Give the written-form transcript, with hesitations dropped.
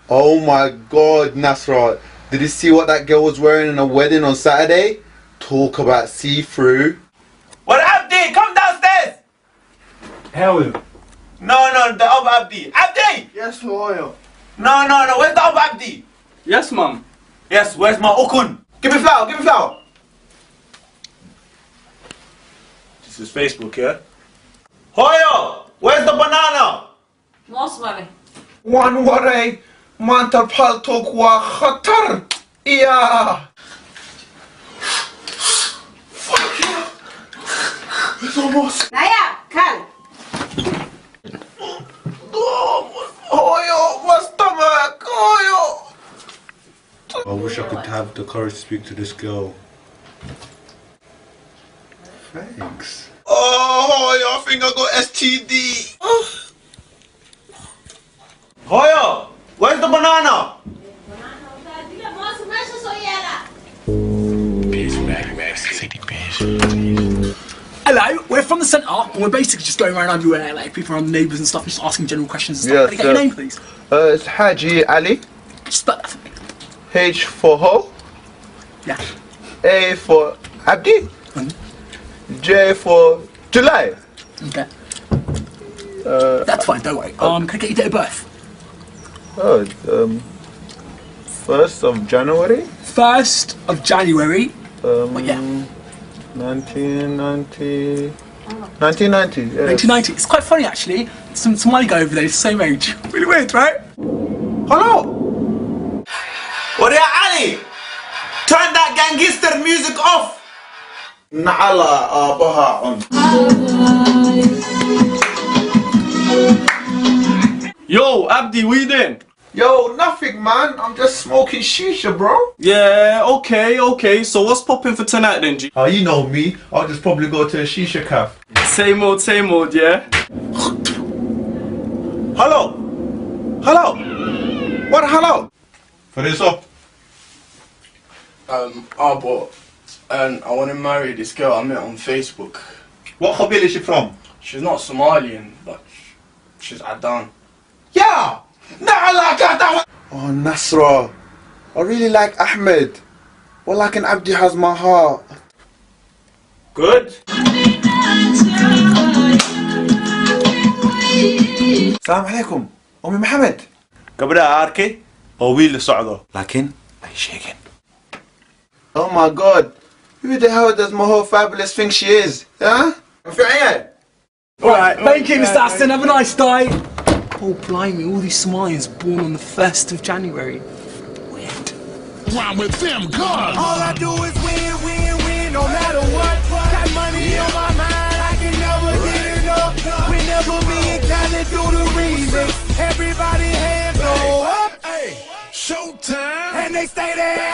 Oh my God, Nasra. Did you see what that girl was wearing in a wedding on Saturday? Talk about see-through. What Abdi? Come downstairs! Hell yeah. No, the other Abdi. Abdi! Yes, lawyer. No, where's the other Abdi? Yes, mum. Yes, where's my Okun? Give me flour. This is Facebook, yeah? Hoyo! Where's the banana? More somali. One worry, mantar paltok wa khatar. Yeah. Fuck yeah. It's almost. Naya, Kal. Hoyo, my stomach. Hoyo. I wish I could have the courage to speak to this girl. Thanks. Oh, I think I got STD. Hoyo, where's the banana? Hello, we're from the centre, and we're basically just going around everywhere, like people around the neighbours and stuff, and just asking general questions and stuff. Yes, Can I get your name, please? It's Haji Ali. Spell that for me. H for Ho. Yeah. A for Abdi. J for July. Okay. That's fine, don't worry. Can I get your date of birth? 1st of January. 1st of January. Yeah. 1990. 1990. Yes. 1990. It's quite funny actually. Some Somali guy over there is the same age. Really weird, right? Hello. What ya Ali? Turn that gangster music off. Na'ala abaha on. Yo, Abdi, what you doing? Yo, nothing, man. I'm just smoking shisha, bro. Yeah, okay. So what's popping for tonight then, G? You know me. I'll just probably go to a shisha cafe. Same old, yeah? Hello. What hello? For this up. I want to marry this girl I met on Facebook. What Qabil is she from? She's not Somalian, but she's Adan. Yeah. Oh, Nasra. I really like Ahmed. Well, like an Abdi has my heart. Good. Assalamu alaikum. Ummi Mohammed. قبلها أركي طويل صعده. لكن I shaking. Oh my God. Who the hell does my whole fabulous think she is? Huh? في عيال. Alright, thank you, Mr. Aston. Have a nice day. Oh, blimey, all these Somalians born on the 1st of January. Weird. Rhyme with them, God. All I do is win, no matter what. Got money on my mind, I can never get enough. Whenever me and Khaled do the remix, everybody hands go up. Hey, showtime. And they stay there.